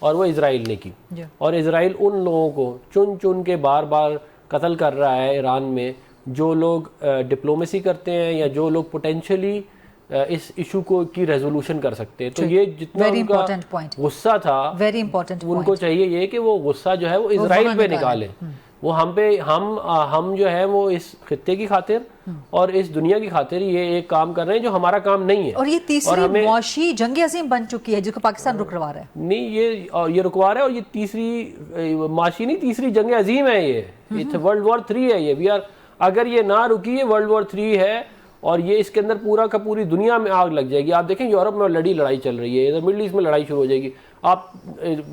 اور وہ اسرائیل نے کی. اور اسرائیل ان لوگوں کو چن چن کے بار بار قتل کر رہا ہے ایران میں جو لوگ ڈپلومیسی کرتے ہیں یا جو لوگ پوٹینشلی اس ایشو کو کی ریزولوشن کر سکتے ہیں. تو یہ جتنا ان کا غصہ تھا ان کو چاہیے یہ کہ وہ غصہ جو ہے وہ اسرائیل پہ نکالے. وہ ہم پہ ہم جو ہے وہ اس خطے کی خاطر اور اس دنیا کی خاطر یہ ایک کام کر رہے ہیں جو ہمارا کام نہیں ہے. اور یہ تیسری معاشی جنگ عظیم بن چکی ہے جس کو پاکستان رکوا رہا ہے. نہیں یہ رکوا رہا ہے. اور یہ تیسری معاشی نہیں تیسری جنگ عظیم ہے. یہ ورلڈ وار 3 ہے. یہ اگر یہ نہ رکی ہے ورلڈ وار 3 ہے اور یہ اس کے اندر پورا کا پوری دنیا میں آگ لگ جائے گی. آپ دیکھیں یورپ میں لڑائی چل رہی ہے, ادھر مڈل ایسٹ میں لڑائی شروع ہو جائے گی. آپ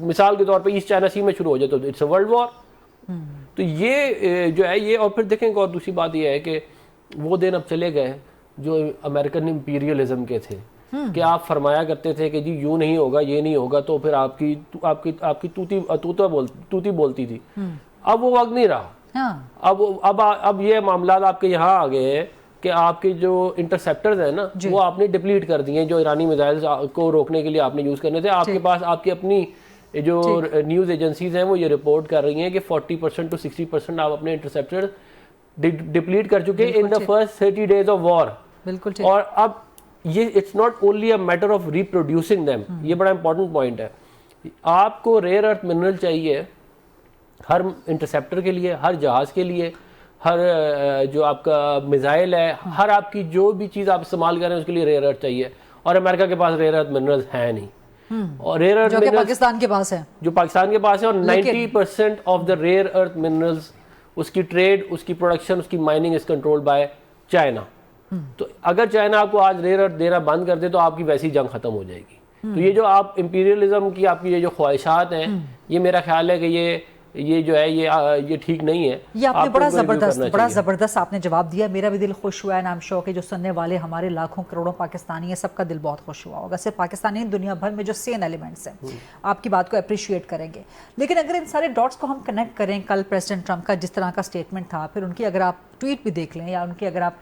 مثال کے طور پہ ایسٹ چائنا سی میں شروع ہو جائے تو اٹس اے ورلڈ وار. تو یہ جو ہے یہ اور پھر دیکھیں اور دوسری بات یہ ہے کہ وہ دن اب چلے گئے جو امریکن امپیریلزم کے تھے کہ آپ فرمایا کرتے تھے کہ جی یوں نہیں ہوگا یہ نہیں ہوگا تو پھر آپ کی توتی بولتی تھی. اب وہ وقت نہیں رہا. اب یہ معاملات آپ کے یہاں آ گئے ہیں کہ آپ کے جو انٹرسیپٹرز ہیں نا وہ آپ نے ڈپلیٹ کر دیے جو ایرانی میزائلز کو روکنے کے لیے آپ نے یوز کرنے تھے. آپ کے پاس آپ کی اپنی جو نیوز ایجنسیز ہیں وہ یہ رپورٹ کر رہی ہیں کہ 40% to 60% آپ اپنے انٹرسیپٹر ڈپلیٹ کر چکے in the first 30 days of war. اور اب یہ it's not only a matter of reproducing them. یہ بڑا امپورٹنٹ پوائنٹ ہے. آپ کو ریئر ارتھ منرل چاہیے ہر انٹرسیپٹر کے لیے, ہر جہاز کے لیے, ہر جو آپ کا میزائل ہے, ہر آپ کی جو بھی چیز آپ استعمال کر رہے ہیں اس کے لیے ریئر ارتھ چاہیے. اور امریکہ کے پاس ریئر ارتھ منرلز ہیں نہیں. اور ریئر ارتھ جو پاکستان کے پاس ہے جو پاکستان کے پاس ہے. اور 90% of the rare earth minerals اس کی ٹریڈ, اس کی پروڈکشن, اس کی mining is controlled by China. تو اگر چائنا آپ کو آج ریئر ارتھ دینا بند کر دے تو آپ کی ویسی جنگ ختم ہو جائے گی. تو یہ جو آپ امپیریلزم کی آپ کی یہ جو خواہشات ہیں یہ میرا خیال ہے کہ یہ جو ہے یہ ٹھیک نہیں ہے. یہ آپ نے بڑا زبردست آپ نے جواب دیا. میرا بھی دل خوش ہوا ہے. نام شو کہ جو سننے والے ہمارے لاکھوں کروڑوں پاکستانی ہیں سب کا دل بہت خوش ہوا ہوگا. صرف پاکستانی دنیا بھر میں جو سین ایلیمنٹس ہیں آپ کی بات کو اپریشیٹ کریں گے. لیکن اگر ان سارے ڈاٹس کو ہم کنیکٹ کریں, کل پریزیڈنٹ ٹرمپ کا جس طرح کا اسٹیٹمنٹ تھا, پھر ان کی اگر آپ ٹویٹ بھی دیکھ لیں یا ان کی اگر آپ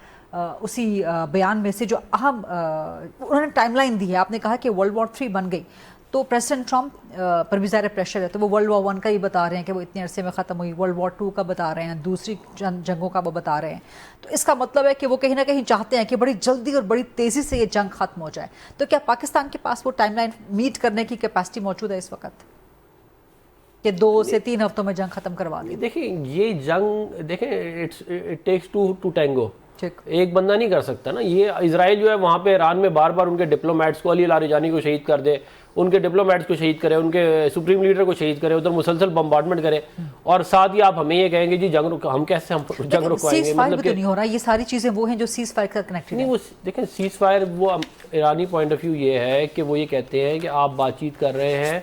اسی بیان میں سے جو اہم انہوں نے ٹائم لائن دی ہے, آپ نے کہا کہ ورلڈ وار 3 بن گئی تو پریزیڈنٹ ٹرمپ پر بھی ظاہر پریشر ہے. تو وہ ورلڈ وار 1 کا ہی بتا رہے ہیں کہ وہ اتنے عرصے میں ختم ہوئی, ورلڈ وار 2 کا بتا رہے ہیں, دوسری جنگوں کا وہ بتا رہے ہیں. تو اس کا مطلب ہے کہ وہ کہیں نہ کہیں چاہتے ہیں کہ بڑی جلدی اور بڑی تیزی سے یہ جنگ ختم ہو جائے. تو کیا پاکستان کے پاس وہ ٹائم لائن میٹ کرنے کی کیپیسٹی موجود ہے اس وقت کہ 2 سے 3 ہفتوں میں جنگ ختم کروا دیں؟ دیکھیں یہ جنگ دیکھیں اٹ ٹیکس ٹو ٹینگو. ایک بندہ نہیں کر سکتا نا. یہ اسرائیل جو ہے وہاں پہ ایران میں بار بار ان کے ڈپلومیٹس کو, علی لاریجانی کو شہید کر دے, ان کے ڈپلومیٹس کو شہید کرے, ان کے سپریم لیڈر کو شہید کرے, ادھر مسلسل بمبارڈمنٹ کرے, اور ساتھ ہی آپ ہمیں یہ کہیں گے جی جنگ ہم کیسے جنگ رکوائیں گے. مطلب کہ نہیں ہو رہا. یہ ساری چیزیں وہ ہیں جو سیز فائر کا کنیکٹڈ نہیں. وہ دیکھیں سیز فائر وہ ایرانی پوائنٹ آف ویو یہ ہے کہ وہ یہ کہتے ہیں کہ آپ بات چیت کر رہے ہیں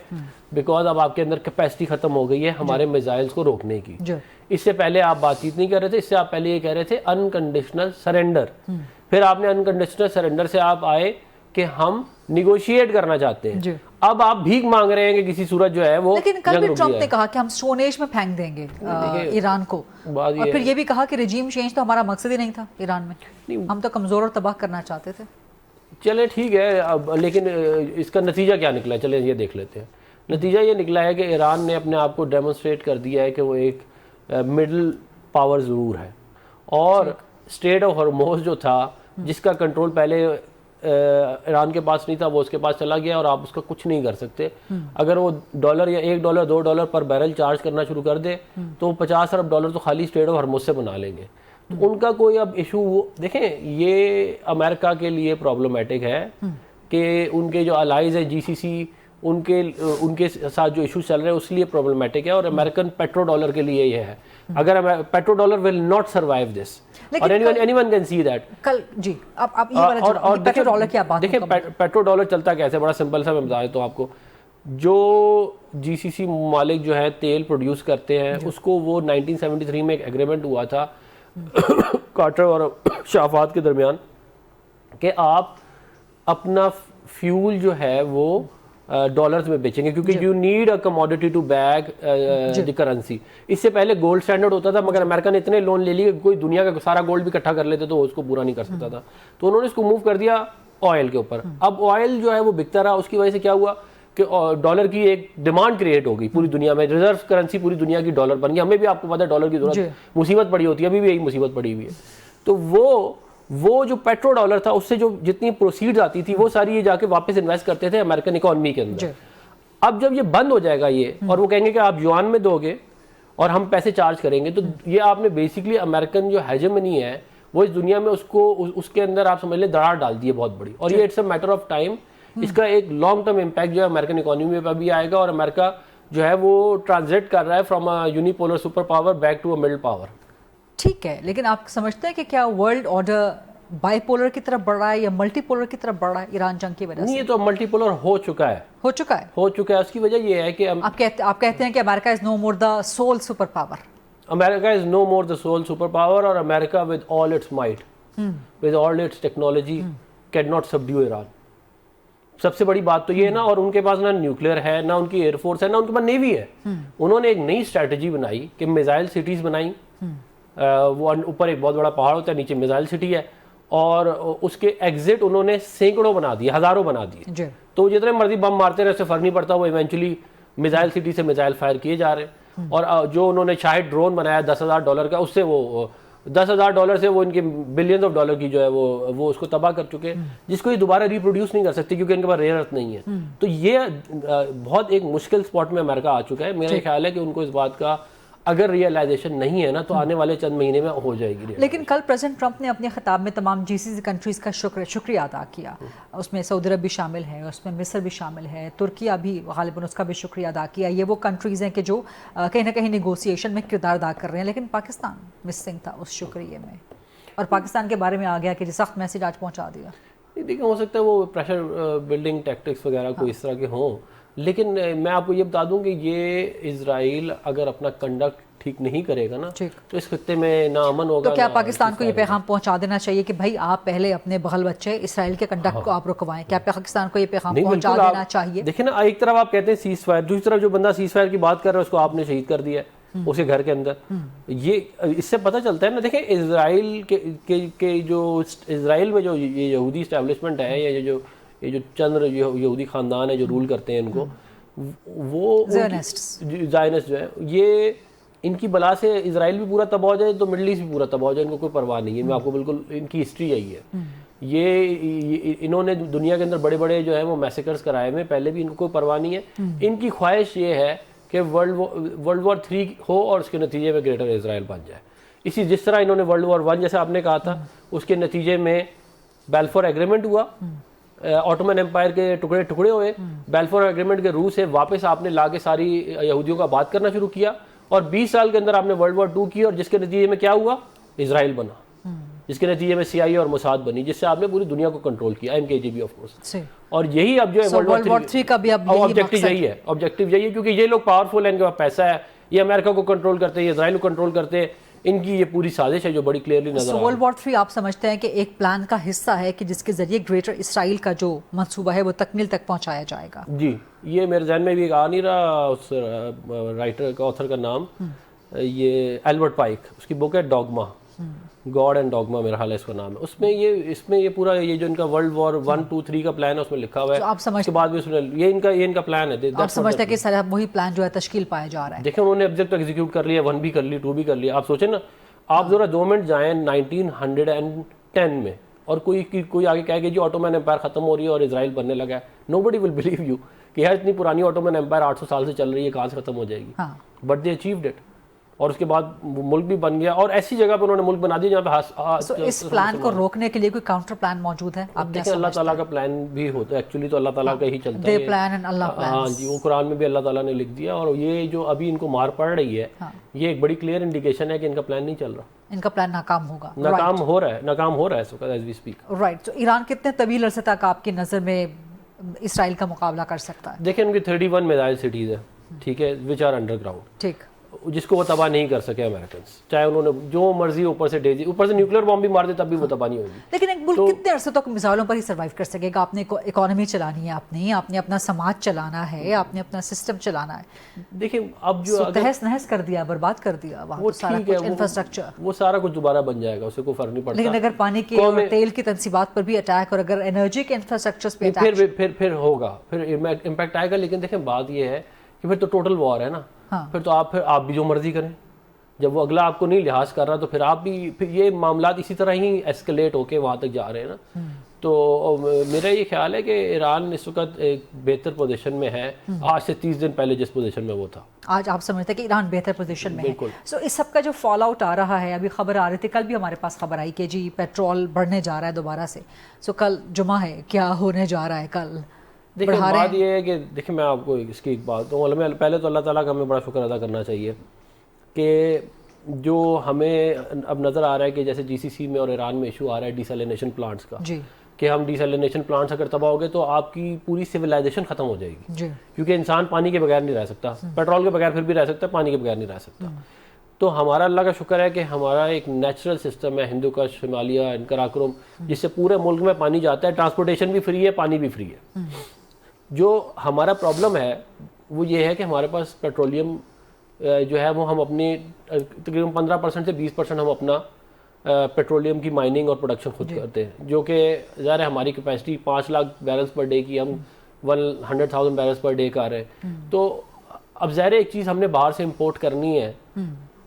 بیکاز اب آپ کے اندر کیپیسٹی ختم ہو گئی ہے ہمارے میزائلز کو روکنے کی. اس سے پہلے آپ بات چیت نہیں کر رہے تھے. اس سے آپ پہلے یہ کہہ رہے تھے انکنڈیشنل سرنڈر. پھر آپ نے انکنڈیشنل سرنڈر سے آپ آئے کہ ہم نیگوشیٹ کرنا چاہتے ہیں. اب آپ بھیک مانگ رہے ہیں کہ کسی صورت جو ہے وہ. لیکن کل بھی ٹرمپ نے کہا کہ ہم اسٹون ایج میں پھینک دیں گے ایران کو, اور پھر یہ بھی کہا کہ رجیم چینج تو ہمارا مقصد ہی نہیں تھا ایران میں, ہم تو کمزور اور تباہ کرنا چاہتے تھے. چلے ٹھیک ہے اب, لیکن اس کا نتیجہ کیا نکلا چلے یہ دیکھ لیتے ہیں. نتیجہ یہ نکلا ہے کہ ایران نے اپنے آپ کو ڈیمونسٹریٹ کر دیا ہے کہ وہ ایک مڈل پاور ضرور ہے. اور اسٹریٹ آف ہرموز جو تھا جس کا کنٹرول پہلے ایران کے پاس نہیں تھا وہ اس کے پاس چلا گیا, اور آپ اس کا کچھ نہیں کر سکتے. اگر وہ $1 یا $1 $2 پر بیرل چارج کرنا شروع کر دے تو وہ $50 ارب تو خالی اسٹریٹ آف ہرموز سے بنا لیں گے. تو ان کا کوئی اب ایشو دیکھیں یہ امریکہ کے لیے پرابلمٹک ہے کہ ان کے جو الائز ہیں GCC ان کے ساتھ جو ایشوز چل رہے ہیں اس لیے پرابلمٹک ہے. اور امریکن پیٹرو ڈالر کے لیے یہ ہے. اگر petrodollar will not survive this, اور anyone can see that. کل جی اب یہ والا پیٹرو ڈالر کی آپ بات دیکھیں پیٹرو ڈالر چلتا کیسے, بڑا سمپل سا میں بتا دیتا ہوں آپ کو. جو GCC ممالک جو ہے تیل پروڈیوس کرتے ہیں اس کو وہ 1973 میں ایک ایگریمنٹ ہوا تھا کارٹر اور شافات کے درمیان کہ آپ اپنا فیول جو ہے وہ ڈالرز میں بیچیں گے کیونکہ you need a commodity to back the currency. اس سے پہلے گولڈ اسٹینڈرڈ ہوتا تھا مگر امریکہ نے اتنے لون لے لیے کہ کوئی دنیا کا سارا گولڈ بھی اکٹھا کر لیتے تو اس کو پورا نہیں کر سکتا تھا. تو انہوں نے اس کو موو کر دیا آئل کے اوپر. اب آئل جو ہے وہ بکتا رہا, اس کی وجہ سے کیا ہوا کہ ڈالر کی ایک ڈیمانڈ کریٹ ہوگی پوری دنیا میں, ریزرو کرنسی پوری دنیا کی ڈالر بن گئی. ہمیں بھی آپ کو پتا ہے ڈالر کی ضرورت مصیبت پڑی ہوتی ہے, ابھی بھی یہی مصیبت پڑی ہوئی ہے. تو وہ جو پیٹرو ڈالر تھا اس سے جو جتنی پروسیڈز آتی تھی وہ ساری یہ جا کے واپس انویسٹ کرتے تھے امریکن اکانومی کے اندر. اب جب یہ بند ہو جائے گا یہ, اور وہ کہیں گے کہ آپ یوان میں دو گے اور ہم پیسے چارج کریں گے, تو یہ آپ نے بیسکلی امریکن جو ہیجمنی ہے وہ اس دنیا میں اس کے اندر آپ سمجھ لیں دراڑ ڈال دی ہے بہت بڑی. اور یہ it's a matter of time, اس کا ایک لانگ ٹرم امپیکٹ جو ہے امریکن اکانومی پہ بھی آئے گا, اور امریکہ جو ہے وہ ٹرانزٹ کر رہا ہے from unipolar super power back to a middle power. ٹھیک ہے, لیکن آپ سمجھتے ہیں کہ کیا ورلڈ آرڈر بائی پولر کی طرف بڑھ رہا ہے یا ملٹی پولر کی طرف بڑھ رہا ہے ایران جنگ کی وجہ سے؟ نہیں, یہ تو ملٹی پولر ہو چکا ہے. اس کی وجہ یہ ہے کہ آپ کہتے ہیں کہ امریکہ is no more the sole super power. America is no more the sole super power, اور America with all its might, with all its technology can not subdue Iran. سب سے بڑی بات تو یہ ہے نا, اور ان کے پاس نہ نیوکلیئر ہے, نہ ان کی ایئر فورس ہے, نہ ان کے پاس نیوی ہے. انہوں نے ایک نئی اسٹریٹجی بنائی کہ میزائل سٹیز بنائیں, وہ اوپر ایک بہت بڑا پہاڑ ہوتا ہے, نیچے میزائل سٹی ہے, اور اس کے ایگزٹ انہوں نے سینکڑوں بنا دیے, ہزاروں بنا دیے. تو جتنے مرضی بم مارتے رہے اس سے فرق نہیں پڑتا, وہ ایونچولی میزائل سٹی سے میزائل فائر کیے جا رہے ہیں. اور جو انہوں نے شاید ڈرون بنایا $10,000 کا, اس سے وہ $10,000 سے وہ ان کے بلینز آف ڈالر کی جو ہے وہ اس کو تباہ کر چکے, جس کو یہ دوبارہ ریپروڈیوس نہیں کر سکتی کیونکہ ان کے پاس ریئر ارتھ نہیں ہے. تو یہ بہت ایک مشکل اسپاٹ میں امریکہ آ چکا ہے. میرا خیال ہے کہ ان کو اس بات کا اگر ریئلائزیشن نہیں ہے نا تو آنے والے چند مہینے میں ہو جائے گی. لیکن کل پریزیڈنٹ ٹرمپ نے اپنے خطاب میں تمام GCC کنٹریز کا شکریہ ادا کیا. اس میں سعودی عرب بھی شامل ہے, اس میں مصر بھی شامل ہے, ترکیہ بھی غالباً اس کا بھی شکریہ ادا کیا. یہ وہ کنٹریز ہیں کہ جو کہیں نہ کہیں نیگوسیشن میں کردار ادا کر رہے ہیں, لیکن پاکستان مسنگ تھا اس شکریہ میں, اور پاکستان کے بارے میں آ گیا کہ سخت میسج آج پہنچا دیا. دیکھیں, ہو سکتا ہے وہ پریشر بلڈنگ ٹیکٹکس وغیرہ کوئی اس طرح کے ہوں, لیکن میں آپ کو یہ بتا دوں کہ یہ اسرائیل اگر اپنا کنڈکٹ ٹھیک نہیں کرے گا نا تو اس خطے میں نہ امن ہوگا. تو کیا پاکستان کو یہ پیغام پہنچا دینا چاہیے کہ بھائی آپ پہلے اپنے بغل بچے اسرائیل کے کنڈکٹ کو آپ رکوائیں؟ کیا پاکستان کو یہ پیغام پہنچا دینا چاہیے؟ دیکھیں نا, ایک طرف آپ کہتے ہیں سیز فائر, دوسری طرف جو بندہ سیز فائر کی بات کر رہا ہے اس کو آپ نے شہید کر دیا ہے اس کے گھر کے اندر. یہ اس سے پتہ چلتا ہے نا, دیکھیں اسرائیل کے جو اسرائیل میں جو یہ یہودی اسٹیبلشمنٹ ہے, یا یہ جو چند یہودی خاندان ہے جو رول کرتے ہیں ان کو, وہ زائنسٹ جو ہے, یہ ان کی بلا سے اسرائیل بھی پورا تباہ ہو جائے تو مڈل ایسٹ بھی پورا تباہ ہو جائے, ان کو کوئی پرواہ نہیں ہے. میں آپ کو بالکل, ان کی ہسٹری یہی ہے. یہ انہوں نے دنیا کے اندر بڑے بڑے جو ہیں وہ میسیکرز کرائے ہوئے, پہلے بھی ان کو کوئی پرواہ نہیں ہے. ان کی خواہش یہ ہے کہ ورلڈ وار 3 ہو اور اس کے نتیجے میں گریٹر اسرائیل بن جائے. جس طرح انہوں نے ورلڈ وار 1 جیسے آپ نے کہا تھا, اس کے نتیجے میں بیلفور ایگریمنٹ ہوا, آٹومن امپائر کے ٹکڑے ہوئے. بیلفور ایگریمنٹ کے روح سے واپس آپ نے لا کے ساری یہودیوں کا بات کرنا شروع کیا, اور 20 سال کے اندر آپ نے ورلڈ وار 2 کی, اور جس کے نتیجے میں کیا ہوا, اسرائیل بنا, جس کے نتیجے میں CIA اور موساد بنی, جس سے آپ نے پوری دنیا کو کنٹرول کیا, MKGB آف کورس. اور یہی اب جو ہے ورلڈ وار 3 کا بھی آبجیکٹو یہی ہے, کیونکہ یہ لوگ پاورفل ہیں, ان کے پاس پیسہ ہے, یہ امریکہ کو کنٹرول کرتے ہیں, یہ اسرائیل کو کنٹرول کرتے ہیں. ان کی یہ پوری سازش ہے جو بڑی کلیئرلی نظر آ رہی ہے. ورلڈ وار 3 آپ سمجھتے ہیں کہ ایک پلان کا حصہ ہے کہ جس کے ذریعے گریٹر اسرائیل کا جو منصوبہ ہے وہ تکمیل تک پہنچایا جائے گا؟ جی, یہ میرے ذہن میں بھی آ نہیں رہا اس رائٹر کا, آتھر کا نام, یہ البرٹ پائک, اس کی بک ہے ڈاگما, گاڈ اینڈ ڈاگما میرا حال ہے اس کا نام ہے. اس میں یہ پورا یہ جو ان کا ورلڈ وار 1 2 3 کا پلان ہے اس میں لکھا ہوا ہے. اس کے بعد بھی اس میں یہ ان کا پلان ہے. آپ سمجھتے ہیں کہ سر وہی پلان جو ہے تشکیل پایا جا رہا ہے؟ دیکھیں, انہوں نے اب تک ایگزیکیوٹ کر لیا, 1 بھی کر لی, 2 بھی کر لی. آپ سوچیں نا, آپ ذرا 2 منٹ جائیں 1910 میں, اور کوئی آگے کہے کہ جی آٹومن امپائر ختم ہو رہی ہے اور اسرائیل بننے لگا ہے. nobody will believe you کہ یار اتنی پرانی آٹومن امپائر 800 سال سے چل رہی ہے, کہاں سے ختم ہو جائے گی. بٹ دے اچیوڈ اٹ, اور اس کے بعد ملک بھی بن گیا, اور ایسی جگہ پہ انہوں نے ملک بنا دیا جہاں پہ اس پلان کو روکنے کے لیے کوئی کاؤنٹر پلان موجود ہے؟ آپ دیکھیں, اللہ تعالیٰ کا پلان بھی ہوتا ہے, ایکچولی تو اللہ تعالیٰ کا ہی چلتا ہے. ہاں جی, وہ قرآن میں بھی اللہ تعالیٰ نے لکھ دیا, اور یہ جو ابھی ان کو مار پڑ رہی ہے, یہ ایک بڑی کلیئر انڈیکیشن ہے کہ ان کا پلان نہیں چل رہا, ان کا پلان ناکام ہوگا, ناکام ہو رہا ہے اس وقت ایز وی اسپیک. رائٹ. تو ایران کتنے طویل عرصے تک آپ کی نظر میں اسرائیل کا مقابلہ کر سکتا ہے؟ دیکھیں, ان کی 31 میزائل سٹیز ہے, ٹھیک ہے, وچ آر انڈر گراؤنڈ. ٹھیک. جس کو وہ تباہ نہیں کر سکے امریکنس, چاہے انہوں نے جو مرضی اوپر سے نیوکلیر بام بھی مار دے تب بھی وہ تباہ نہیں ہوگی. لیکن ایک ملک کتنے عرصے تک میزائلوں پر ہی سروائیو کر سکے گا؟ آپ نے اکانومی چلانی ہے, آپ نے اپنا سماج چلانا ہے, آپ نے اپنا سسٹم چلانا ہے. دیکھیں اب جو تہس نہس کر دیا, برباد کر دیا وہاں سارا کچھ انفراسٹرکچر, وہ سارا کچھ دوبارہ بن جائے گا, اسے کوئی فرق نہیں پڑتا. لیکن اگر پانی کی اور تیل کی تنصیبات پر بھی اٹیک, اور اگر انرجی کے انفراسٹرکچرز پہ اٹیک, پھر ہوگا, پھر امپیکٹ آئے گا. لیکن دیکھیں بات یہ ہے کہ پھر تو ٹوٹل وار ہے نا, پھر تو آپ بھی جو مرضی کریں. جب وہ اگلا آپ کو نہیں لحاظ کر رہا تو پھر آپ بھی, پھر یہ معاملات اسی طرح ہی ایسکلیٹ ہو کے وہاں تک جا رہے ہیں نا. تو میرا یہ خیال ہے کہ ایران اس وقت ایک بہتر پوزیشن میں ہے آج سے 30 دن پہلے جس پوزیشن میں وہ تھا. آج آپ سمجھتے ہیں کہ ایران بہتر پوزیشن میں ہے. سو اس سب کا جو فال آؤٹ آ رہا ہے, ابھی خبر آ رہی تھی, کل بھی ہمارے پاس خبر آئی کہ جی پیٹرول بڑھنے جا رہا ہے دوبارہ سے. سو کل جمعہ ہے, کیا ہونے جا رہا ہے کل؟ دیکھیں بات یہ ہے کہ دیکھیں میں آپ کو اس کی ایک بات دوں. پہلے تو اللہ تعالیٰ کا ہمیں بڑا شکر ادا کرنا چاہیے کہ جو ہمیں اب نظر آ رہا ہے کہ جیسے جی سی سی میں اور ایران میں ایشو آ رہا ہے ڈیسیلینیشن پلانٹس کا, کہ ہم ڈیسیلینیشن پلانٹس اگر تباہ ہو گئے تو آپ کی پوری سویلائزیشن ختم ہو جائے گی, کیونکہ انسان پانی کے بغیر نہیں رہ سکتا. پیٹرول کے بغیر پھر بھی رہ سکتا ہے, پانی کے بغیر نہیں رہ سکتا. تو ہمارا اللہ کا شکر ہے کہ ہمارا ایک نیچرل سسٹم ہے, ہندوکش, ہمالیہ, کراکرم, جس سے پورے ملک میں پانی جاتا ہے. ٹرانسپورٹیشن بھی فری ہے, پانی بھی فری ہے. جو ہمارا پرابلم ہے وہ یہ ہے کہ ہمارے پاس پیٹرولیم جو ہے وہ ہم اپنی تقریباً 15% سے 20% ہم اپنا پیٹرولیم کی مائننگ اور پروڈکشن خود کرتے ہیں, جو کہ ظاہر ہے ہماری کیپیسٹی 5 لاکھ بیرلز پر ڈے کی, ہم 100,000 بیرلز پر ڈے کا رہے ہیں. تو اب ظاہر ایک چیز ہم نے باہر سے امپورٹ کرنی ہے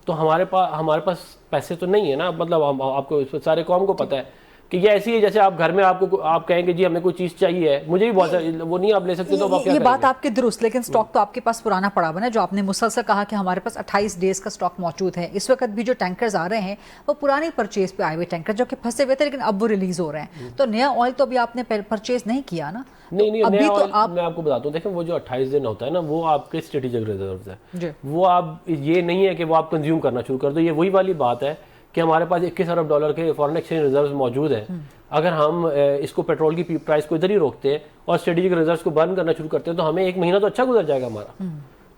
تو ہمارے پاس پیسے تو نہیں ہے نا. مطلب آپ کو سارے قوم کو پتہ ہے کہ یہ ایسی ہے جیسے آپ گھر میں آپ کہیں گے جی ہمیں کوئی چیز چاہیے ہے, مجھے بھی بہت وہ نہیں آپ لے سکتے تو آپ کیا کریں گے؟ یہ بات آپ کی درست, لیکن سٹاک تو آپ کے پاس پرانا پڑا ہوا ہے, جو آپ نے مسلسل کہا کہ ہمارے پاس 28 ڈیز کا سٹاک موجود ہے. اس وقت بھی جو ٹینکرز آ رہے ہیں وہ پرانی پرچیز پہ آئے ہوئے ٹینکر جو کہ پھنسے ہوئے تھے, لیکن اب وہ ریلیز ہو رہے ہیں. تو نیا آئل تو ابھی آپ نے پرچیز نہیں کیا نا. نہیں, نیا آئل میں آپ کو بتاتا ہوں. دیکھیں وہ جو 28 دن ہوتا ہے نا, وہ آپ کے اسٹریٹجک ریزروز ہے. وہ آپ یہ نہیں ہے کہ وہ آپ کنزیوم کرنا شروع کر دو. یہ وہی والی بات ہے کہ ہمارے پاس 21 ارب ڈالر کے فارن ایکسچینج ریزروز موجود ہیں. اگر ہم اس کو پیٹرول کی پرائس کو ادھر ہی روکتے ہیں اور اسٹریٹجک ریزروز کو برن کرنا شروع کرتے ہیں تو ہمیں ایک مہینہ تو اچھا گزر جائے گا ہمارا.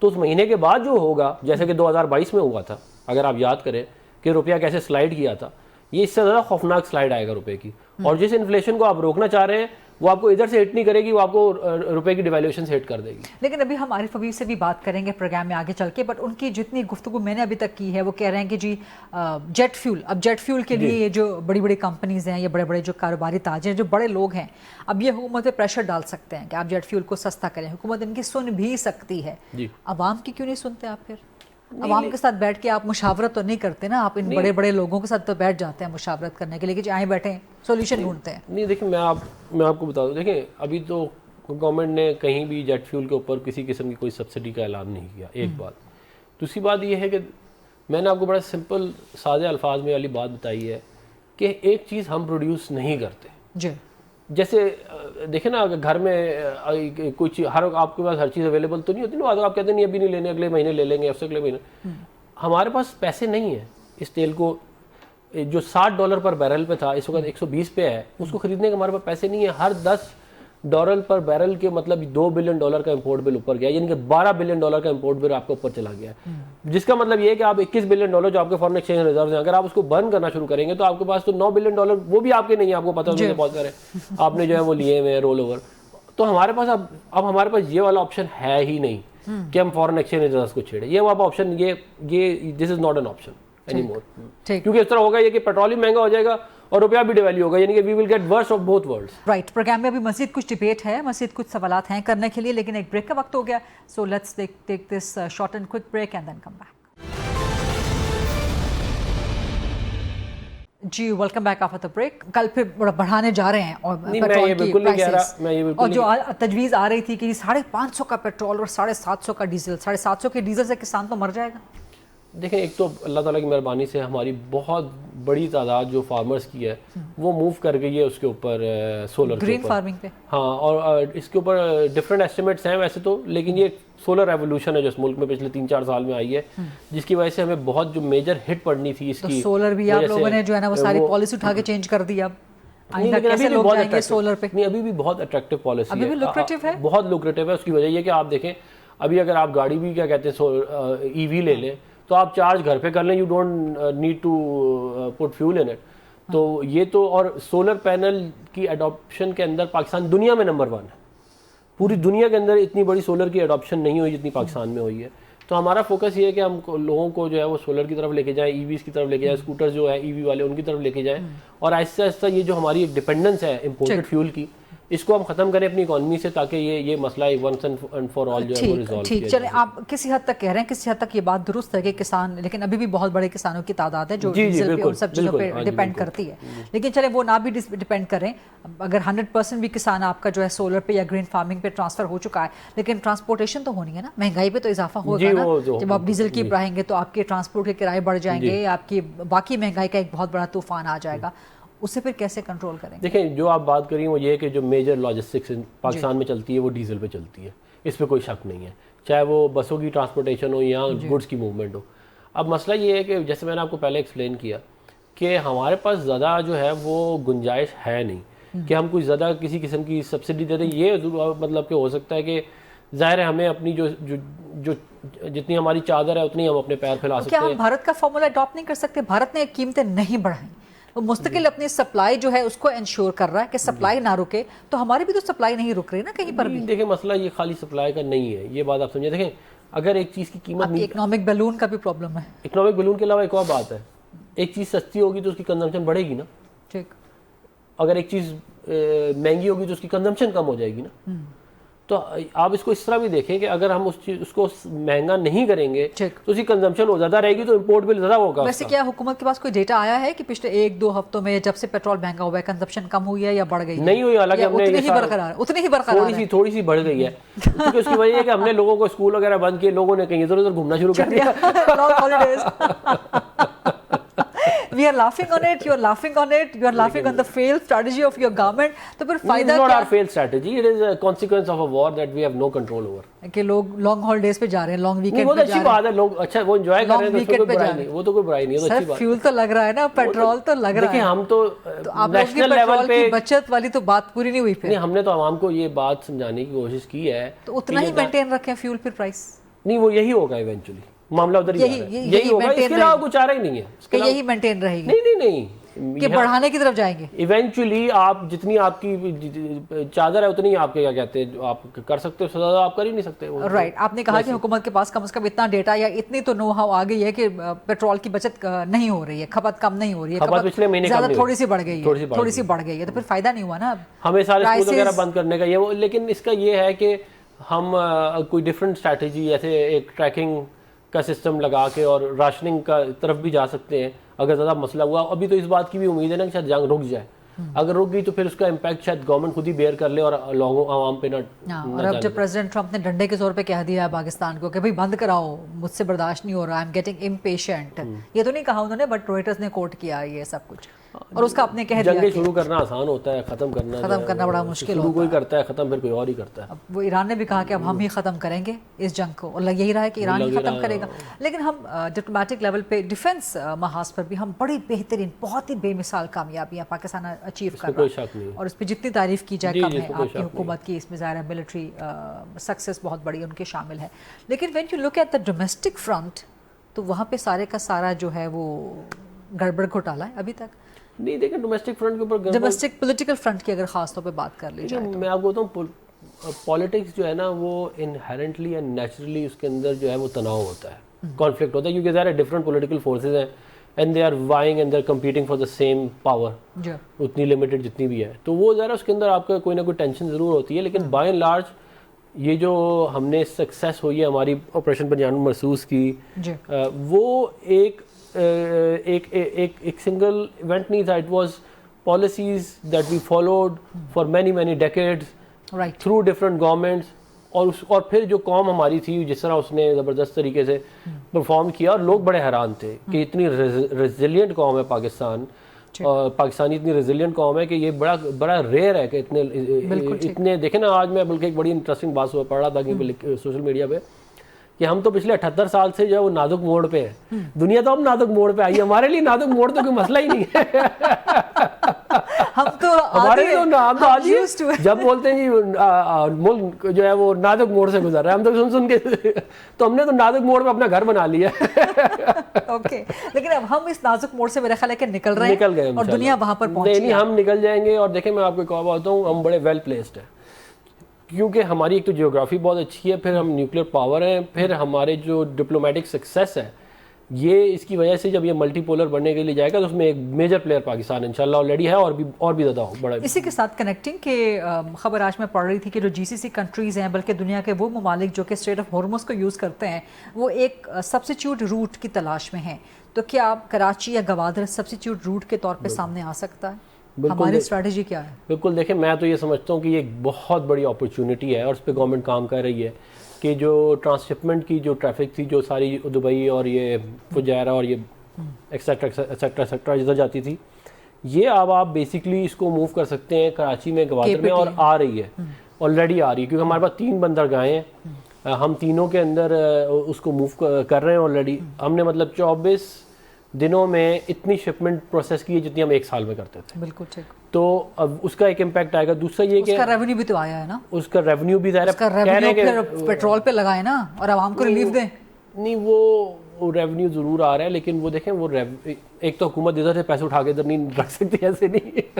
تو اس مہینے کے بعد جو ہوگا, جیسے کہ 2022 میں ہوا تھا, اگر آپ یاد کریں کہ روپیہ کیسے سلائڈ کیا تھا, یہ اس سے زیادہ خوفناک سلائڈ آئے گا روپے کی. اور جس انفلیشن کو آپ روکنا چاہ رہے ہیں وہ آپ کو ادھر سے ہٹ نہیں کرے گی, وہ آپ کو روپے کی ڈیویلیوشن سے ہٹ کر دے گی. لیکن ابھی ہم عارف حبیب سے بھی بات کریں گے پروگرام میں آگے چل کے, بٹ ان کی جتنی گفتگو میں نے ابھی تک کی ہے وہ کہہ رہے ہیں کہ جی جیٹ فیول, اب جیٹ فیول کے لیے یہ جو بڑی بڑی کمپنیز ہیں, یہ بڑے بڑے جو کاروباری تاجر جو بڑے لوگ ہیں, اب یہ حکومت پہ پریشر ڈال سکتے ہیں کہ آپ جیٹ فیول کو سستا کریں. حکومت ان کی سن بھی سکتی ہے, عوام کی کیوں نہیں سنتے آپ؟ پھر عوام کے ساتھ بیٹھ کے آپ مشاورت تو نہیں کرتے نا, آپ ان بڑے بڑے لوگوں کے ساتھ تو بیٹھ جاتے ہیں مشاورت کرنے کے لیے کہ آئیں بیٹھیں سولوشن ڈھونڈتے ہیں. نہیں دیکھیں میں آپ کو بتا دوں, دیکھیں ابھی تو گورنمنٹ نے کہیں بھی جیٹ فیول کے اوپر کسی قسم کی کوئی سبسڈی کا اعلان نہیں کیا, ایک بات. دوسری بات یہ ہے کہ میں نے آپ کو بڑا سمپل سادے الفاظ میں والی بات بتائی ہے کہ ایک چیز ہم پروڈیوس نہیں کرتے. جی جیسے دیکھیں نا گھر میں کوئی چیز آپ کے پاس ہر چیز اویلیبل تو نہیں ہوتی نا, آپ کہتے ہیں نہیں ابھی نہیں لینے, اگلے مہینے لے لیں گے, اگلے مہینے. ہمارے پاس پیسے نہیں ہیں اس تیل کو جو $60 پر بیرل پہ تھا اس وقت 120 پہ ہے, اس کو خریدنے کے ہمارے پاس پیسے نہیں ہیں. ہر $10 پر بیرل کے مطلب $2 بلین کا امپورٹ بل اوپر گیا, یعنی کہ $12 بلین کا امپورٹ بل آپ کا اوپر چلا گیا ہے, جس کا مطلب یہ ہے کہ آپ $21 بلین جو آپ کے فارن ایکسچینج ریزروز ہیں, اگر آپ اس کو برن کرنا شروع کریں گے تو آپ کے پاس تو $9 بلین وہ بھی آپ کے نہیں ہیں, آپ کو پتہ ہے بہت سارے آپ نے جو ہے وہ لیے ہوئے ہیں رول اوور. تو ہمارے پاس اب ہمارے پاس یہ والا آپشن ہے ہی نہیں کہ ہم فارن ایکسچینج ریزروز کو چھیڑیں. یہ والا آپشن یہ this is not an option any more, کیونکہ اس طرح ہوگا یہ کہ پیٹرول مہنگا ہو جائے گا اور روپیہ بھی ڈیویلیو ہوگا, یعنی کہ we will get worst of both worlds. Right, programme میں ابھی مزید کچھ ڈیبیٹ ہے, مزید کچھ سوالات ہیں کرنے کے لیے, لیکن ایک بریک کا وقت ہو گیا. So let's take this short and quick break and then come back. جی welcome back after the break. کل پھر بڑھانے جا رہے ہیں اور پیٹرول کی پرائسز, اور جو تجویز آ رہی تھی کہ 550 کا پیٹرول اور 750 کا ڈیزل, 750 کے ڈیزل سے کسان تو مر جائے گا. دیکھیں ایک تو اللہ تعالیٰ کی مہربانی سے ہماری بہت بڑی تعداد جو فارمرز کی ہے وہ موو کر گئی ہے اس کے اوپر سولر گرین فارمنگ پہ. ہاں, اور اس کے اوپر ڈفرینٹ ایسٹیمیٹس ہیں ویسے تو, لیکن یہ سولر ریولوشن ہے جو اس ملک میں پچھلے 3-4 سال میں آئی ہے, جس کی وجہ سے ہمیں بہت جو میجر ہٹ پڑنی تھی اس کی. سولر بھی آپ لوگوں نے جو ہے نا وہ ساری پالیسی اٹھا کے چینج کر دی. اب سولر پہ ابھی بھی بہت اٹریکٹیو پالیسی ہے, بہت لوکریٹو ہے. اس کی وجہ یہ کہ آپ دیکھیں ابھی اگر آپ گاڑی بھی کیا کہتے ہیں ای وی لے لیں تو آپ چارج گھر پہ کر لیں, you don't need to put fuel in it. تو یہ تو, اور سولر پینل کی اڈاپشن کے اندر پاکستان دنیا میں نمبر 1 ہے. پوری دنیا کے اندر اتنی بڑی سولر کی اڈاپشن نہیں ہوئی جتنی پاکستان میں ہوئی ہے. تو ہمارا فوکس یہ ہے کہ ہم لوگوں کو جو ہے وہ سولر کی طرف لے کے جائیں, ای ویز کی طرف لے کے جائیں, اسکوٹر جو ہے ای وی والے ان کی طرف لے کے جائیں, اور آہستہ آہستہ یہ جو ہماری ایک ڈپینڈنس ہے امپورٹڈ فیول کی, اس کو ہم ختم کریں اپنی اکانومی سے, تاکہ یہ مسئلہ ونس اینڈ فار آل جو ہے وہ ریزالو کیا جائے. چلیں, آپ کسی حد تک کہہ رہے ہیں, کسی حد تک یہ بات درست ہے کہ کسان, لیکن ابھی بھی بہت بڑے کسانوں کی تعداد ہے جو ڈیزل پہ اور سب چیزوں پہ ڈپینڈ کرتی ہے. لیکن چلیں وہ نہ بھی ڈپینڈ کریں, اگر 100% بھی کسان آپ کا جو ہے سولر پہ یا گرین فارمنگ پہ ٹرانسفر ہو چکا ہے, لیکن ٹرانسپورٹیشن تو ہونی ہے نا, مہنگائی پہ تو اضافہ ہوگا نا. جب آپ ڈیزل کی بڑھائیں گے تو آپ کے ٹرانسپورٹ کے کرائے بڑھ جائیں گے, آپ کی باقی مہنگائی کا ایک بہت بڑا طوفان آ جائے گا. اسے پھر کیسے کنٹرول کریں؟ دیکھیں, جو آپ بات کر رہی ہیں وہ یہ ہے کہ جو میجر لاجسٹکس پاکستان میں چلتی ہے وہ ڈیزل پہ چلتی ہے, اس پہ کوئی شک نہیں ہے, چاہے وہ بسوں کی ٹرانسپورٹیشن ہو یا گڈس کی موومنٹ ہو. اب مسئلہ یہ ہے کہ جیسے میں نے آپ کو پہلے ایکسپلین کیا کہ ہمارے پاس زیادہ جو ہے وہ گنجائش ہے نہیں کہ ہم کوئی زیادہ کسی قسم کی سبسڈی دے دیں. یہ مطلب کہ ہو سکتا ہے کہ ظاہر ہے ہمیں اپنی جو جتنی ہماری چادر ہے اتنی ہم اپنے پیر پھیلا سکتے ہیں. کیا ہم بھارت کا فارمولا اڈاپٹ نہیں کر سکتے؟ بھارت نے قیمتیں نہیں بڑھائیں, وہ مستقل اپنی سپلائی جو ہے اس کو انشور کر رہا ہے کہ سپلائی نہ رکے, تو ہماری بھی تو سپلائی نہیں رک رہی نا کہیں پر بھی. دیکھیں, مسئلہ یہ خالی سپلائی کا نہیں ہے, یہ بات آپ سمجھیں. دیکھیں, اگر ایک چیز کی قیمت اکنامک بیلون کا بھی پرابلم ہے. اکنامک بیلون کے علاوہ ایک اور بات ہے, ایک چیز سستی ہوگی تو اس کی کنزمپشن بڑھے گی نا. ٹھیک. اگر ایک چیز مہنگی ہوگی تو اس کی کنزمپشن کم ہو جائے گی نا. تو آپ اس کو اس طرح بھی دیکھیں کہ اگر ہم اس کو مہنگا نہیں کریں گے تو اس کی کنزمپشن زیادہ رہے گی, تو امپورٹ بل زیادہ ہوگا. ویسے کیا حکومت کے پاس کوئی ڈیٹا آیا ہے کہ پچھلے 1-2 ہفتوں میں جب سے پیٹرول مہنگا ہوا ہے کنزمپشن کم ہوئی ہے یا بڑھ گئی ہے؟ نہیں ہوئی, حالانکہ ہم نے اتنی ہی برقرار ہے, تھوڑی سی بڑھ گئی ہے. کیونکہ اس کی وجہ ہے کہ ہم نے لوگوں کو اسکول وغیرہ بند کیے, لوگوں نے کہیں ادھر ادھر گھومنا شروع کر دیا. We are laughing on it, you are laughing on it, you are laughing on the failed strategy of your government. تو پھر فائدہ کیا؟ It's not our failed strategy, it is a consequence of a war that we have no control over. کہ لوگ long holidays پہ جا رہے ہیں, لانگ ویکینڈ پہ جا رہے ہیں. وہ اچھی بات ہے, لوگ اچھا وہ انجوائے کر رہے ہیں, تو کوئی برائی نہیں, وہ تو کوئی برائی نہیں, وہ اچھی بات ہے. فیول تو لگ رہا ہے نا, پیٹرول تو لگ رہا ہے. دیکھیں, ہم تو نیشنل لیول پہ بچت والی تو بات پوری نہیں ہوئی. پھر نہیں, ہم نے تو عوام کو یہ بات سمجھانے کی کوشش کی ہے, تو اتنا ہی مینٹین رکھیں فیول پھر پرائس. نہیں, وہ یہی ہوگا ایونچولی, معاملہ ادھر یہی ہوگا, اس کے علاوہ کچھ چارہ ہی نہیں ہے کہ یہی مینٹین رہے گی. نہیں کہ بڑھانے کی طرف جائیں گے. ایونچولی آپ جتنی آپ کی چادر ہے اتنی آپ کے کیا کہتے ہیں آپ کر سکتے ہو, زیادہ آپ کر ہی نہیں سکتے. رائٹ, آپ نے کہا کہ حکومت کے پاس کم از کم اتنا ڈیٹا یا اتنی تو نو ہاؤ آ گئی ہے کہ پیٹرول کی بچت نہیں ہو رہی ہے, کھپت کم نہیں ہو رہی ہے, کھپت پچھلے مہینے زیادہ تھوڑی سی بڑھ گئی ہے, تو پھر فائدہ نہیں ہوا نا ہمیں سارے اسکول وغیرہ بند کرنے کا. یہ لیکن اس کا یہ ہے کہ ہم کوئی ڈفرینٹ اسٹریٹجی جیسے ایک ٹریکنگ کا سسٹم لگا کے اور راشننگ کا طرف بھی جا سکتے ہیں اگر زیادہ مسئلہ ہوا. ابھی تو اس بات کی بھی امید ہے نا کہ شاید جنگ رک جائے, اگر رک گئی تو پھر اس کا امپیکٹ شاید گورنمنٹ خود ہی بیئر کر لے اور لوگوں عوام پہ نہ. اور اب جب پریزیڈنٹ ٹرمپ نے ڈنڈے کے زور پہ کہہ دیا ہے پاکستان کو کہ بھائی بند کراؤ, مجھ سے برداشت نہیں ہو رہا, آئی ایم گیٹنگ امپیشنٹ, یہ تو نہیں کہا انہوں نے, بٹ روئٹرز نے کوٹ کیا یہ سب کچھ, اور اس کا اپنے کہہ دیا. جنگیں شروع کرنا آسان ہوتا ہے, ختم کرنا بڑا مشکل ہوتا ہے. کوئی کرتا ہے ختم, پھر کوئی اور ہی کرتا ہے. اب وہ ایران نے بھی کہا کہ اب ہم ہی ختم کریں گے اس جنگ کو, اور یہی رہا ہے کہ ایران ہی ختم کرے گا. لیکن ہم ڈپلومیٹک لیول پہ ڈیفنس محاذ پر بھی ہم بڑی بہترین, بہت ہی بے مثال کامیابیاں پاکستان اچیو کر رہا ہے, اور اس پہ جتنی تعریف کی جائے کم ہے. آپ کی حکومت کی اس میں ظاہر ہے ملٹری سکسیس بہت بڑی ان کے شامل ہے. لیکن when you look at the domestic front, تو وہاں پہ سارے کا سارا جو ہے وہ گڑبڑ گھوٹالا ہے ابھی تک. نہیں, دیکھیں ڈومیسٹک فرنٹ کے اوپر, ڈومیسٹک پولیٹیکل فرنٹ کی اگر خاص طور پہ بات کر لی جائے, میں آپ کو بتاؤں پالیٹکس جو ہے نا وہ انہیرنٹلی اینڈ نیچرلی اس کے اندر جو ہے وہ تناؤ ہوتا ہے, کانفلکٹ ہوتا ہے, کیونکہ ظاہر ہے ڈفرنٹ پولیٹیکل فورسز ہیں and they are vying and they are competing for the same power, اتنی لمیٹڈ جتنی بھی ہے, تو وہ ذرا اس کے اندر آپ کا کوئی نہ کوئی ٹینشن ضرور ہوتی ہے. لیکن بائی اینڈ لارج یہ جو ہم نے سکسیس ہوئی ہے ہماری آپریشن پنجاب محسوس کی, وہ ایک سنگل ایونٹ نہیں تھا. It was policies that we followed for many decades through different governments, اور پھر جو قوم ہماری تھی جس طرح اس نے زبردست طریقے سے پرفارم کیا, اور لوگ بڑے حیران تھے کہ اتنی ریزیلینٹ قوم ہے پاکستان, اور پاکستانی اتنی ریزیلینٹ قوم ہے کہ یہ بڑا ریئر ہے کہ اتنے دیکھیں نا. آج میں بلکہ ایک بڑی انٹرسٹنگ بات پڑھ رہا تھا سوشل میڈیا پہ کہ ہم تو پچھلے 78 سال سے جو ہے وہ نازک موڑ پہ ہے, دنیا تو ہم نازک موڑ پہ آئی ہے, ہمارے لیے نازک موڑ تو کوئی مسئلہ ہی نہیں ہے. ہمارے تو نام تو آتی used to ہے جب بولتے ہیں جی ملک جو ہے وہ نازک موڑ سے گزر رہا ہے، ہم تو سن کے تو ہم نے تو نازک موڑ پہ اپنا گھر بنا لیا اوکے، لیکن اب ہم اس نازک موڑ سے میرا خیال ہے کہ نکل رہے ہیں اور دنیا وہاں پر پہنچی نہیں ہم نکل جائیں گے. اور دیکھیں میں آپ کو ایک اور بات بتاؤں، ہم بڑے ویل پلیسڈ ہیں کیونکہ ہماری ایک تو جیوگرافی بہت اچھی ہے، پھر ہم نیوکلیر پاور ہیں، پھر ہمارے جو ڈپلومیٹک سکسیس ہے یہ اس کی وجہ سے جب یہ ملٹی پولر بننے کے لیے جائے گا تو اس میں ایک میجر پلیئر پاکستان انشاءاللہ آلریڈی ہے اور بھی زیادہ بڑا. اسی کے ساتھ کنیکٹنگ کہ خبر آج میں پڑھ رہی تھی کہ جو GCC کنٹریز ہیں بلکہ دنیا کے وہ ممالک جو کہ اسٹریٹ آف ہارمز کو یوز کرتے ہیں وہ ایک سبسٹیٹیوٹ روٹ کی تلاش میں ہیں، تو کیا کراچی یا گوادر سبسٹیٹیوٹ روٹ کے طور پہ سامنے آ سکتا ہے؟ ہماری اسٹریٹجی کیا ہے؟ بالکل دیکھیں میں تو یہ سمجھتا ہوں کہ یہ ایک بہت بڑی اپرچونٹی ہے اور اس پہ گورنمنٹ کام کر رہی ہے کہ جو ٹرانسشپمنٹ کی جو ٹریفک تھی جو ساری دبئی اور یہ فجیرہ اور یہ ایکسیٹرا ایکسیٹرا جدھر جاتی تھی، یہ اب آپ بیسکلی اس کو موو کر سکتے ہیں کراچی میں، گوادر میں، اور آ رہی ہے آلریڈی آ رہی ہے کیونکہ ہمارے پاس 3 بندرگاہیں ہیں، ہم تینوں کے اندر اس کو موو کر رہے ہیں آلریڈی. ہم نے مطلب 24 دنوں میں اتنی شپمنٹ پروسیس کی ہے جتنی ہم 1 سال میں کرتے تھے. بالکل ٹھیک. تو اب اس کا ایک امپیکٹ آئے گا. دوسرا یہ کہ اس کا ریونیو بھی تو آیا ہے نا، اس کا ریونیو بھی ظاہر ہے پھر پیٹرول پہ لگائے نا اور عوام کو ریلیف دیں. نہیں وہ ریونیو ضرور آ رہا ہے لیکن وہ دیکھیں وہ ایک تو حکومت ادھر سے پیسے اٹھا کے ادھر نہیں رکھ سکتی، ایسے نہیں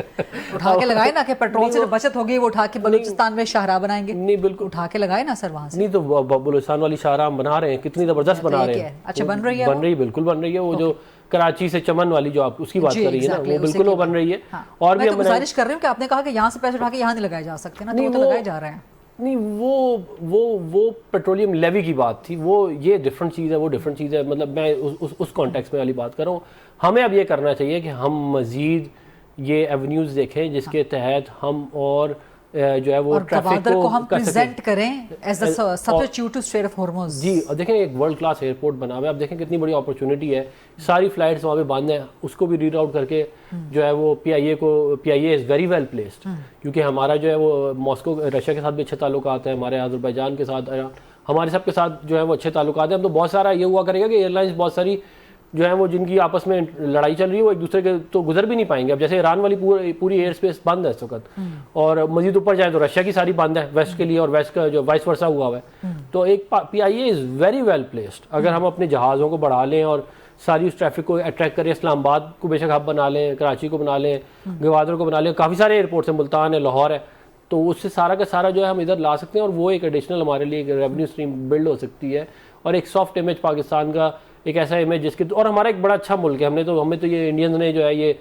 اٹھا کے لگائے نا کہ پیٹرول سے بچت ہوگی وہ اٹھا کے بلوچستان میں شاہراہ بنائیں گے. نہیں بالکل اٹھا کے لگائے نا سر وہاں سے. نہیں تو بلوچستان والی شاہراہ ہم بنا رہے ہیں، کتنی زبردست بنا رہے ہیں. اچھا بن رہی ہے، بالکل بن رہی ہے. وہ جو کراچی سے چمن والی جو آپ اس کی بات کر رہی ہے نا وہ بالکل وہ بن رہی ہے. اور بھی ہم گزارش کر رہے ہوں کہ آپ نے کہا کہ یہاں سے پیسے اٹھا کے یہاں نہیں لگائے جا سکتے نا، تو لگائے جا رہے ہیں. نہیں وہ پیٹرولیم لیوی کی بات تھی، وہ یہ ڈفرنٹ چیز ہے، وہ ڈفرنٹ چیز ہے. مطلب میں اس کانٹیکس میں والی بات کر رہا ہوں. ہمیں اب یہ کرنا چاہیے کہ ہم مزید یہ ایونیوز دیکھیں جس کے تحت ہم اور جو ہے وہ ٹریفک کو ہم پریزنٹ کریں as a substitute to strait of Hormuz. جی دیکھیں ایک ورلڈ کلاس ایئرپورٹ بنا ہوا ہے، اب دیکھیں کتنی بڑی اپرچونٹی ہے. ساری فلائٹس وہاں پہ بند ہیں، اس کو بھی ریڈ آؤٹ کر کے جو ہے وہ پی آئی اے از ویری ویل پلیسڈ کیونکہ ہمارا جو ہے وہ ماسکو رشیا کے ساتھ بھی اچھے تعلقات ہیں، ہمارے آذربائیجان کے ساتھ، ہمارے سب کے ساتھ جو ہے وہ اچھے تعلقات ہیں. اب تو بہت سارا یہ ہوا کرے گا کہ ایئر لائنس بہت ساری جو ہے وہ جن کی آپس میں لڑائی چل رہی ہے وہ ایک دوسرے کے تو گزر بھی نہیں پائیں گے. اب جیسے ایران والی پوری ایئر اسپیس بند ہے اس وقت، اور مزید اوپر جائیں تو رشیا کی ساری بند ہے ویسٹ کے لیے، اور ویسٹ کا جو وائس ورسا ہوا ہے. تو ایک پی آئی اے از ویری ویل پلیسڈ. اگر ہم اپنے جہازوں کو بڑھا لیں اور ساری اس ٹریفک کو اٹریکٹ کریں، اسلام آباد کو بے شک ہب بنا لیں، کراچی کو بنا لیں، گوادر کو بنا لیں، کافی سارے ایئرپورٹس ہیں، ملتان ہے، لاہور ہے، تو اس سے سارا کا سارا جو ہے ہم ادھر لا سکتے ہیں اور وہ ایک ایڈیشنل ہمارے لیے ایک ریونیو اسٹریم بلڈ ہو سکتی ہے. اور ایک سافٹ امیج پاکستان کا، ایک ایسا امیج جس کے، اور ہمارا ایک بڑا اچھا ملک ہے. ہمیں تو یہ انڈینز نے جو ہے یہ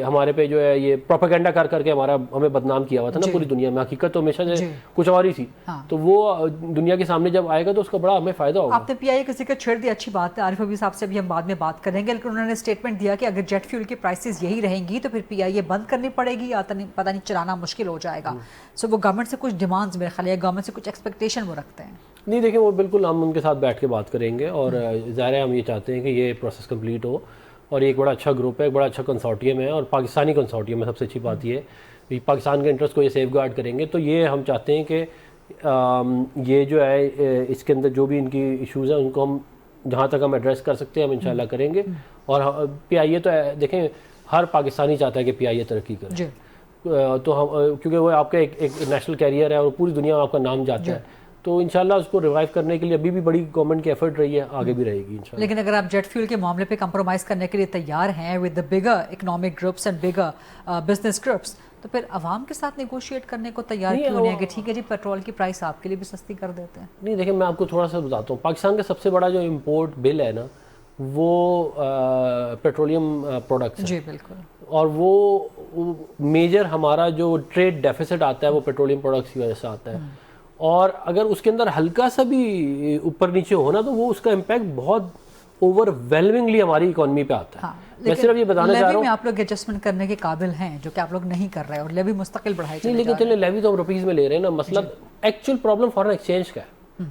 ہمارے پہ جو ہے یہ پروپیگنڈا کر کے ہمیں بدنام کیا ہوا تھا نا پوری دنیا میں. حقیقت تو ہمیشہ سے کچھ اور ہی تھی، تو وہ دنیا کے سامنے جب آئے گا تو اس کا بڑا ہمیں فائدہ ہوگا. آپ نے پی آئی اے کسی کا چھیڑ دیا، اچھی بات ہے. عارف حبیب صاحب سے بھی ہم بعد میں بات کریں گے، لیکن انہوں نے اسٹیٹمنٹ دیا کہ اگر جیٹ فیول کی پرائسز یہی رہیں گی تو پھر پی آئی اے بند کرنی پڑے گی یا پتہ نہیں چلانا مشکل ہو جائے گا. سو وہ گورنمنٹ سے کچھ ڈیمانڈز میرے خیال ہے، گورنمنٹ سے کچھ ایکسپیکٹیشن وہ رکھتے ہیں. نہیں دیکھیں وہ بالکل ہم ان کے ساتھ بیٹھ کے بات کریں گے، اور ظاہر ہے ہم یہ چاہتے ہیں کہ یہ پروسیس کمپلیٹ ہو. اور ایک بڑا اچھا گروپ ہے، ایک بڑا اچھا کنسورٹیم ہے، اور پاکستانی کنسورٹیم ہے. سب سے اچھی بات یہ ہے پاکستان کے انٹرسٹ کو یہ سیف گارڈ کریں گے. تو یہ ہم چاہتے ہیں کہ یہ جو ہے اس کے اندر جو بھی ان کی ایشوز ہیں ان کو ہم جہاں تک ہم ایڈریس کر سکتے ہیں ہم انشاءاللہ کریں گے. اور پی آئی اے تو دیکھیں ہر پاکستانی چاہتا ہے کہ پی آئی اے ترقی کرے، تو ہم کیونکہ وہ آپ کا ایک نیشنل کیریئر ہے اور پوری دنیا میں آپ کا نام جاتا ہے، تو انشاءاللہ اس کو ریوائیو کرنے کے لیے ابھی بھی بڑی گورنمنٹ کی ایفرٹ رہی ہے، آگے بھی رہے گی انشاءاللہ. لیکن اگر آپ جیٹ فیول کے معاملے پہ کمپرومائز کرنے کے لیے تیار ہیں with the bigger economic groups and bigger business groups, تو پھر عوام کے ساتھ نیگوشیٹ کرنے کو تیار کیوں نہیں ہے کہ ٹھیک ہے جی پیٹرول کی پرائس آپ کے لیے بھی سستی کر دیتے ہیں؟ نہیں دیکھیں میں آپ کو تھوڑا سا بتاتا ہوں. پاکستان کا سب سے بڑا جو امپورٹ بل ہے نا وہ پیٹرولیم پروڈکٹس. جی بالکل. اور وہ میجر ہمارا جو ٹریڈ ڈیفیسٹ آتا ہے وہ پیٹرولیم پروڈکٹس کی وجہ سے آتا ہے. اور اگر اس کے اندر ہلکا سا بھی اوپر نیچے ہونا تو وہ اس کا امپیکٹ بہت اوور ویلمنگلی ہماری اکانومی پہ آتا ہے. میں صرف یہ بتانا چاہ رہا ہوں لیوی میں آپ لوگ ایڈجسٹمنٹ کرنے کے قابل ہیں جو کہ آپ لوگ نہیں کر رہے، اور لیوی مستقل بڑھائی چلے. لیکن چلے لیوی تو ہم روپیز میں لے رہے ہیں نا. مسئلہ ایکچوئل پرابلم فارن ایکسچینج کا ہے.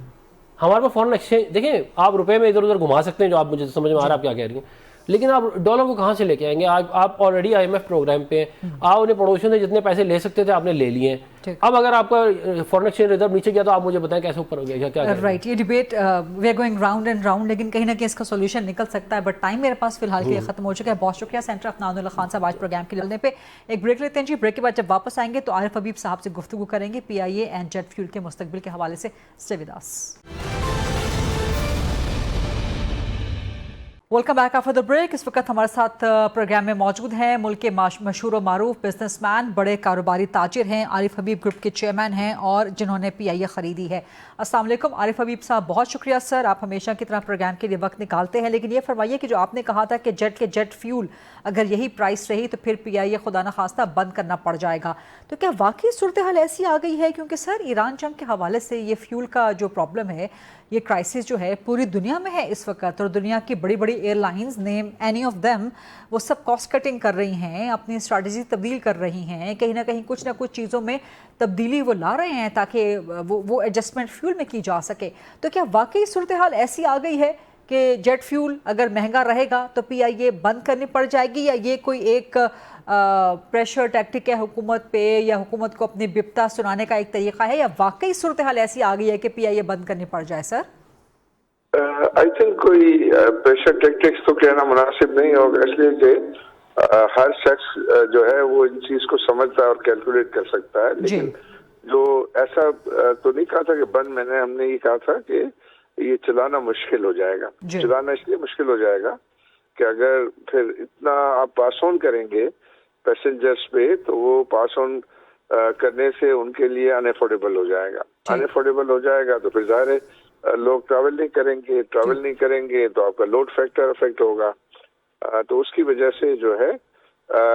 ہمارے پاس فارن ایکسچینج دیکھیں آپ روپے میں ادھر ادھر گھما سکتے ہیں جو آپ مجھے سمجھ میں آ رہا ہے آپ کیا کہہ رہی ہیں، لیکن آپ ڈالر کو کہاں سے لے کے آئیں گے؟ آپ آلریڈی IMF پروگرام پہ ہیں، آپ انہیں پڑوسیوں سے جتنے پیسے لے سکتے تھے آپ نے لے لیے ہیں، اب اگر آپ کا فارن ایکسچینج ریزرو نیچے گیا تو آپ مجھے بتائیں کیسے اوپر ہو گیا؟ کیا رائٹ، یہ debate we are going round and round, لیکن کہیں نہ کہیں اس کا سولوشن نکل سکتا ہے، بٹ ٹائم میرے پاس فی الحال کے لیے ختم ہو چکا ہے. بہت شکریہ سینٹر افنان اللہ خان صاحب آج پروگرام کے لیے پہ. ایک بریک لیتے ہیں جی، بریک کے بعد جب واپس آئیں گے تو عارف حبیب صاحب سے گفتگو کریں گے PIA اینڈ جیٹ فیول کے مستقبل کے حوالے سے. Stay with us. Welcome back after the break. اس وقت ہمارے ساتھ پروگرام میں موجود ہیں ملک کے مشہور و معروف بزنس مین، بڑے کاروباری تاجر ہیں، عارف حبیب گروپ کے چیئرمین ہیں اور جنہوں نے PIA خریدی ہے. السلام علیکم عارف حبیب صاحب، بہت شکریہ سر، آپ ہمیشہ کی طرح پروگرام کے لیے وقت نکالتے ہیں. لیکن یہ فرمائیے کہ جو آپ نے کہا تھا کہ جیٹ فیول اگر یہی پرائس رہی تو پھر PIA خدا نخواستہ بند کرنا پڑ جائے گا، تو کیا واقعی صورتحال ایسی آ گئی ہے؟ کیونکہ سر ایران جنگ کے حوالے سے یہ فیول کا جو پرابلم ہے، یہ کرائسس جو ہے پوری دنیا میں ہے اس وقت، اور دنیا کی بڑی بڑی airlines name any of them وہ سب کاسٹ کٹنگ کر رہی ہیں، اپنی اسٹریٹجی تبدیل کر رہی ہیں، کہیں نہ کہیں کچھ نہ کچھ چیزوں میں تبدیلی وہ لا رہے ہیں تاکہ وہ ایڈجسٹمنٹ فیول میں کی جا سکے. تو کیا واقعی صورتحال ایسی آ گئی ہے کہ جیٹ فیول اگر مہنگا رہے گا تو PIA بند کرنی پڑ جائے گی، یا یہ کوئی ایک پریشر ٹیکٹک ہے حکومت پہ، یا حکومت کو اپنی بپتا سنانے کا ایک طریقہ ہے، یا واقعی صورتحال ایسی آ گئی ہے کہ PIA بند کرنی پڑ جائے؟ سر آئی تھنک کوئی پریشر ٹیکٹکس تو کہنا مناسب نہیں ہوگا، اس لیے کہ ہر شخص جو ہے وہ ان چیز کو سمجھتا ہے اور کیلکولیٹ کر سکتا ہے. لیکن جو ایسا تو نہیں کہا تھا کہ بند، ہم نے یہ کہا تھا کہ یہ چلانا مشکل ہو جائے گا. چلانا اس لیے مشکل ہو جائے گا کہ اگر پھر اتنا آپ پاس آن کریں گے پیسنجرز پہ تو وہ پاس آن کرنے سے ان کے لیے ان افورڈیبل ہو جائے گا. ان افورڈیبل ہو جائے گا تو پھر ظاہر ہے لوگ ٹریول نہیں کریں گے تو آپ کا لوڈ فیکٹر افیکٹ ہوگا، تو اس کی وجہ سے جو ہے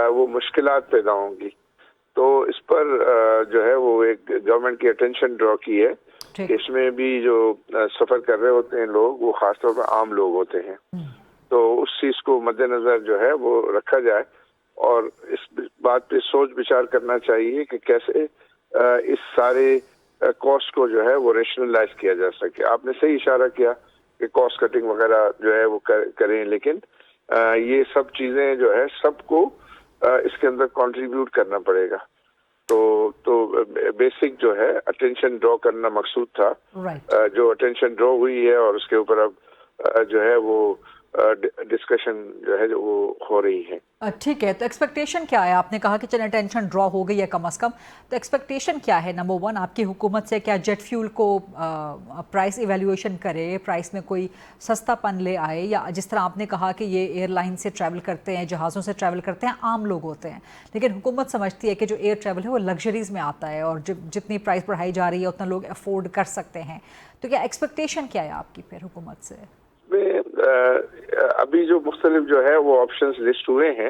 وہ مشکلات پیدا ہوں گی. تو اس پر جو ہے وہ ایک گورنمنٹ کی اٹینشن ڈرا کی ہے کہ اس میں بھی جو سفر کر رہے ہوتے ہیں لوگ، وہ خاص طور پر عام لوگ ہوتے ہیں، تو اس چیز کو مد نظر جو ہے وہ رکھا جائے اور اس بات پہ سوچ بچار کرنا چاہیے کہ کیسے اس سارے کاسٹ کو جو ہے وہ ریشنلائز کیا جا سکے. آپ نے صحیح اشارہ کیا کہ کاسٹ کٹنگ وغیرہ جو ہے وہ کریں، لیکن یہ سب چیزیں جو ہے سب کو اس کے اندر کنٹریبیوٹ کرنا پڑے گا. تو بیسک جو ہے اٹینشن ڈرا کرنا مقصود تھا، جو اٹینشن ڈرا ہوئی ہے اور اس کے اوپر اب جو ہے وہ ڈسکشن جو ہے وہ ہو رہی ہے. ٹھیک ہے، تو ایکسپیکٹیشن کیا ہے؟ آپ نے کہا کہ چلیں ٹینشن ڈرا ہو گئی ہے کم از کم، تو ایکسپیکٹیشن کیا ہے نمبر 1 آپ کی حکومت سے؟ کیا جیٹ فیول کو پرائس ایویلیویشن کرے، پرائس میں کوئی سستا پن لے آئے، یا جس طرح آپ نے کہا کہ یہ ایئر لائن سے ٹریول کرتے ہیں، جہازوں سے ٹریول کرتے ہیں، عام لوگ ہوتے ہیں، لیکن حکومت سمجھتی ہے کہ جو ایئر ٹریول ہے وہ لگژریز میں آتا ہے اور جتنی پرائس بڑھائی جا رہی ہے اتنا لوگ افورڈ کر سکتے ہیں. تو کیا ایکسپیکٹیشن کیا ہے آپ کی پھر حکومت سے؟ ابھی جو مختلف جو ہے وہ آپشنز لسٹ ہوئے ہیں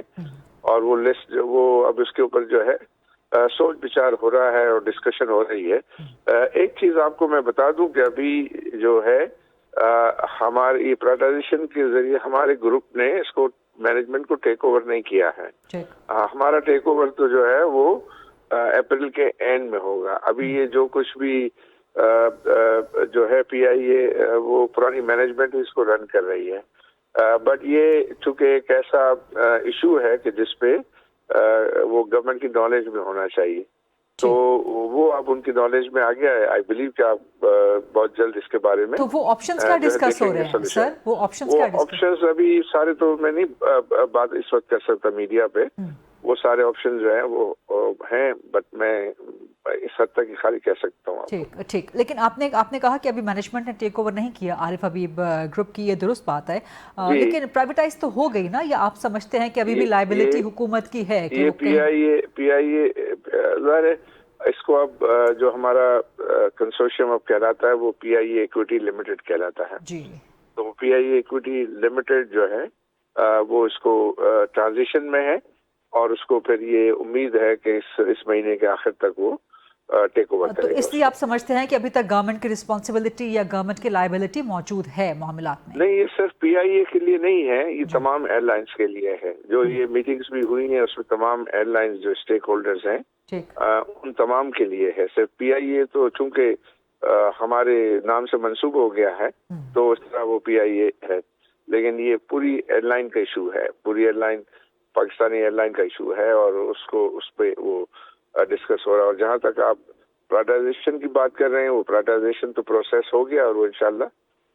اور وہ لسٹ وہ اب اس کے اوپر جو ہے سوچ بچار ہو رہا ہے اور ڈسکشن ہو رہی ہے. ایک چیز آپ کو میں بتا دوں کہ ابھی جو ہے ہماری پرائیویٹائزیشن کے ذریعے ہمارے گروپ نے اس کو مینجمنٹ کو ٹیک اوور نہیں کیا ہے. ہمارا ٹیک اوور تو جو ہے وہ اپریل کے اینڈ میں ہوگا. ابھی یہ جو کچھ بھی جو ہے PIA وہ پرانی مینجمنٹ اس کو رن کر رہی ہے، بٹ یہ چونکہ ایک ایسا ایشو ہے کہ جس پہ وہ گورنمنٹ کی نالج میں ہونا چاہیے، تو وہ اب ان کی نالج میں آ گیا ہے. آئی بلیو کہ آپ بہت جلد اس کے بارے میں تو وہ آپشنز کیا ڈسکس ہو رہے ہیں سر؟ وہ آپشنز ابھی سارے تو میں نہیں بات اس وقت کر سکتا میڈیا پہ، وہ سارے آپشن جو ہیں وہ ہیں، بٹ میں اس حد تک ہی خالی کہہ سکتا ہوں. ٹھیک. لیکن آپ نے کہا کہ ابھی مینجمنٹ نے ٹیک اوور نہیں کیا عارف حبیب گروپ کی، یہ درست بات ہے، لیکن پرائیویٹائز تو ہو گئی نا، یا آپ سمجھتے ہیں کہ ابھی بھی لائبلٹی حکومت کی ہے؟ یہ PIA ظاہر ہے اس کو اب جو ہمارا کنسورشیم اب کہلاتا ہے وہ PIA ایکویٹی لمیٹڈ کہلاتا ہے. جی. تو PIA ایکویٹی لمیٹڈ جو ہے وہ اس کو ٹرانزیشن میں ہے اور اس کو پھر یہ امید ہے کہ اس مہینے کے آخر تک وہ ٹیک اوور کرے گا. تو اس لیے آپ سمجھتے ہیں کہ ابھی تک گورنمنٹ کی رسپانسبلٹی یا گورنمنٹ کی لائبلٹی موجود ہے معاملات میں؟ نہیں، یہ صرف PIA کے لیے نہیں ہے، یہ تمام ایئر لائنس کے لیے ہے. جو یہ میٹنگز بھی ہوئی ہیں اس میں تمام ایئر لائنس جو اسٹیک ہولڈرز ہیں ان تمام کے لیے ہے. صرف PIA تو چونکہ ہمارے نام سے منسوب ہو گیا ہے تو اس طرح وہ PIA ہے. لیکن یہ پوری ایئر لائن کا ایشو ہے, پوری airline Pakistani airline کا ایشو ہے, اور اس پہ وہ ڈسکس ہو رہا ہے. اور جہاں تک آپ پرائیویٹائزیشن کی بات کر رہے ہیں, وہ پرائیویٹائزیشن تو پروسیس ہو گیا اور وہ انشاءاللہ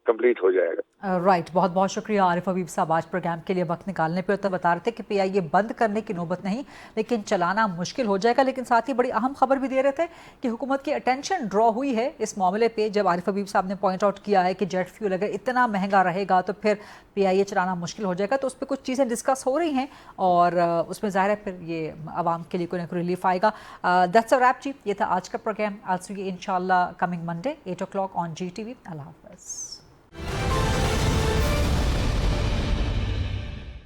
کمپلیٹ ہو جائے گا. رائٹ, بہت بہت شکریہ عارف حبیب صاحب آج پروگرام کے لیے وقت نکالنے پہ. تو بتا رہے تھے کہ پی آئی اے بند کرنے کی نوبت نہیں, لیکن چلانا مشکل ہو جائے گا. لیکن ساتھ ہی بڑی اہم خبر بھی دے رہے تھے کہ حکومت کی اٹینشن ڈرا ہوئی ہے اس معاملے پہ, جب عارف حبیب صاحب نے پوائنٹ آؤٹ کیا ہے کہ جیٹ فیول اگر اتنا مہنگا رہے گا تو پھر پی آئی اے چلانا مشکل ہو جائے گا. تو اس پہ کچھ چیزیں ڈسکس ہو رہی ہیں اور اس میں ظاہر ہے پھر یہ عوام کے لیے کوئی نہ کوئی ریلیف آئے گا. دیٹس اے ریپ جی, یہ تھا آج کا پروگرام. آج سے انشاءاللہ کمنگ منڈے 8 o'clock آن GTV. اللہ حافظ.